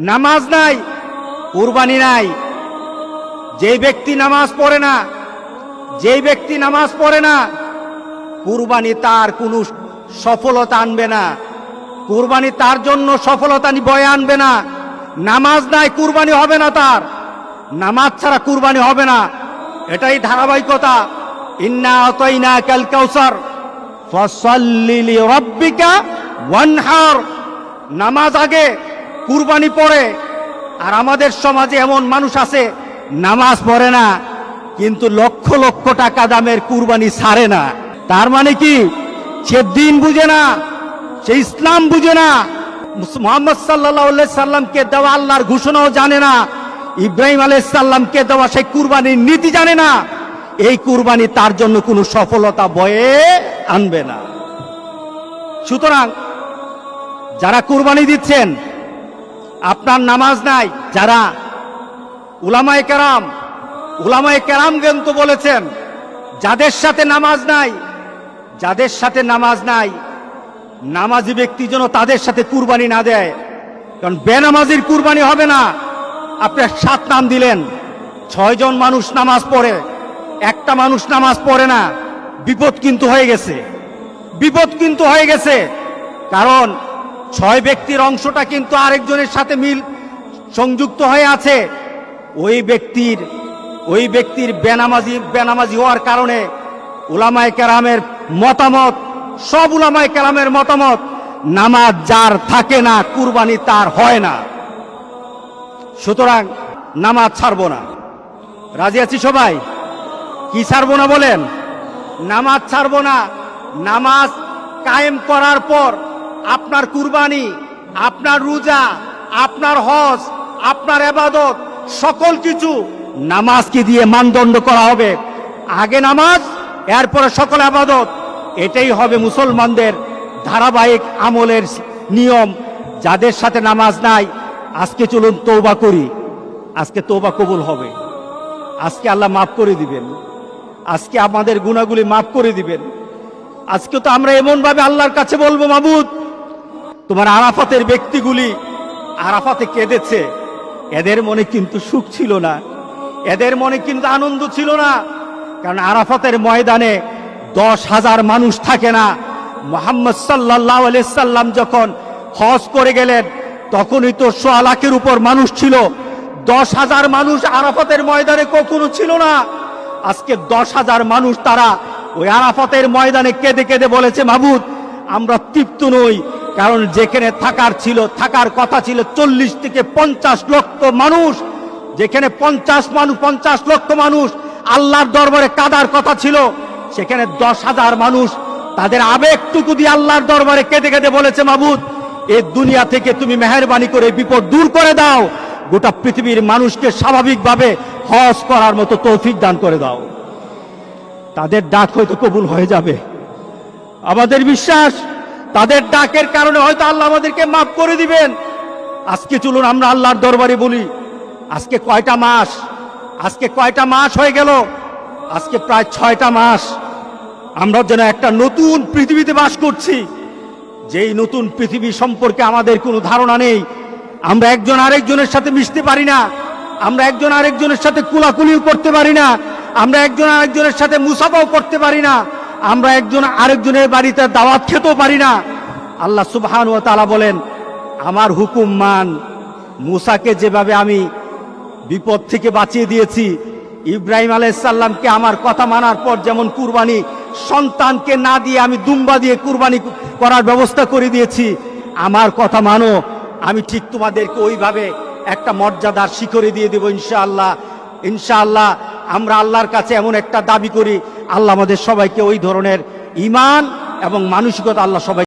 নামাজ নাই, কুরবানি নাই। যেই ব্যক্তি নামাজ পড়ে না, যেই ব্যক্তি নামাজ পড়ে না, কুরবানি তার কোনো সফলতা আনবে না, কুরবানি তার জন্য সফলতা বয়ে আনবে না। নামাজ নাই, কুরবানি হবে না তার, নামাজ ছাড়া কুরবানি হবে না। এটাই ধারাবাহিকতা। ইন্না আতাইনাকাল কাউসার ফাসাল্লি লিরাব্বিকা ওয়ানহার। নামাজ আগে, কুরবানি পরে। আর আমাদের সমাজে এমন মানুষ আছে নামাজ পড়ে না কিন্তু লক্ষ লক্ষ টাকা দামের কুরবানি ছাড়ে না। তার মানে কি? সে দিন বুঝে না, সে ইসলাম বুঝে না, মুহাম্মদ সাল্লাল্লাহু আলাইহি সাল্লামকে দেওয়া আল্লাহর ঘোষণাও জানে না, ইব্রাহিম আলাইহিস সালামকে দেওয়া সেই কুরবানির নীতি জানে না। এই কুরবানি তার জন্য কোনো সফলতা বয়ে আনবে না। সুতরাং যারা কুরবানি দিচ্ছেন, আপনার নামাজ নাই, যারা উলামায়ে কেরাম কিন্তু বলেছেন যাদের সাথে নামাজ নাই, যাদের সাথে নামাজ নাই, নামাজি ব্যক্তি যেন তাদের সাথে কুরবানি না দেয়। কারণ বেনামাজির কুরবানি হবে না। আপনি 7 নাম দিলেন, 6 জন মানুষ নামাজ পড়ে, একটা মানুষ নামাজ পড়ে না, বিপদ কিন্তু হয়ে গেছে, বিপদ কিন্তু হয়ে গেছে। কারণ 6 ব্যক্তির অংশটা কিন্তু আরেকজনের সাথে সংযুক্ত হয়ে আছে। ওই ব্যক্তির বেনামাজি হওয়ার কারণে উলামায়ে কেরামের মতামত, সব উলামায়ে কেরামের মতামত, নামাজ যার থাকে না কুরবানি তার হয় না। সুতরাং নামাজ ছাড়বো না। রাজি আছি সবাই? কি ছাড়বো না বলেন? নামাজ ছাড়বো না। নামাজ কায়েম করার পর আপনার কুরবানি, আপনার রোজা, আপনার হজ, আপনার ইবাদত, সকল কিছু নামাজকে দিয়ে মানদণ্ড করা হবে। আগে নামাজ, এরপরে সকল ইবাদত। এটাই হবে মুসলমানদের ধারাবাহিক আমলের নিয়ম। যাদের সাথে নামাজ নাই, আজকে চলুন তওবা করি। আজকে তওবা কবুল হবে, আজকে আল্লাহ মাফ করে দিবেন, আজকে আমাদের গুনাহগুলি মাফ করে দিবেন। আজকে তো আমরা এমন ভাবে আল্লাহর কাছে বলবো, মাবুদ তোমার আরাফাতের ব্যক্তিগুলি আরাফাতে কেঁদেছে, এদের মনে কিন্তু সুখ ছিল না, এদের মনে কিন্তু আনন্দ ছিল না। কারণ আরাফাতের ময়দানে 10,000 মানুষ থাকে না। মুহাম্মদ সাল্লাল্লাহু আলাইহি সাল্লাম যখন হজ করে গেলেন তখনই তো 1.25 লাখের উপর মানুষ ছিল। 10,000 মানুষ আরাফাতের ময়দানে কখনো ছিল না। আজকে 10,000 মানুষ তারা ওই আরাফাতের ময়দানে কেঁদে কেঁদে বলেছে, মাবুদ আমরা তৃপ্ত নই। কারণ যেখানে থাকার কথা ছিল 40 থেকে 50 লক্ষ মানুষ, যেখানে 50 লক্ষ মানুষ আল্লাহর দরবারে কাঁদার কথা ছিল, সেখানে 10,000 মানুষ তাদের আবেগটুকু দিয়ে আল্লাহর দরবারে কেঁদে কেঁদে বলেছে, মাবুদ এই দুনিয়া থেকে তুমি মেহেরবানি করে বিপদ দূর করে দাও, গোটা পৃথিবীর মানুষকে স্বাভাবিকভাবে হজ করার মতো তৌফিক দান করে দাও। তাদের ডাক হয়তো কবুল হয়ে যাবে। আমাদের বিশ্বাস তাদের ডাকের কারণে হয়তো আল্লাহ আমাদেরকে মাফ করে দিবেন। আজকে চলুন আমরা আল্লাহর দরবারে বলি, আজকে কয়টা মাস হয়ে গেল? আজকে প্রায় 6টা মাস আমরা যেন একটা নতুন পৃথিবীতে বাস করছি। যেই নতুন পৃথিবী সম্পর্কে আমাদের কোনো ধারণা নেই। আমরা একজন আরেকজনের সাথে মিশতে পারি না, আমরা একজন আরেকজনের সাথে কুলাকুলিও করতে পারি না, আমরা একজন আরেকজনের সাথে মুসাফাও করতে পারি না, আমরা একজন আরেকজনের বাড়িতে দাওয়াত খেতেও পারি না। আল্লাহ সুবহানাহু ওয়া তাআলা বলেন, আমার হুকুম মান। মুসাকে যেভাবে আমি বিপদ থেকে বাঁচিয়ে দিয়েছি, ইব্রাহিম আলাইহিস সালামকে আমার কথা মানার পর যেমন কুরবানি সন্তানকে না দিয়ে আমি দুম্বা দিয়ে কুরবানি করার ব্যবস্থা করে দিয়েছি, আমার কথা মানো, আমি ঠিক তোমাদেরকে ওইভাবে একটা মর্যাদার শিখরে দিয়ে দেব ইনশাআল্লাহ। ইনশাআল্লাহ আমরা আল্লাহর কাছে এমন একটা দাবি করি, আল্লাহ আমাদের সবাইকে ওই ধরনের ঈমান এবং মানসিকতা আল্লাহ সবাই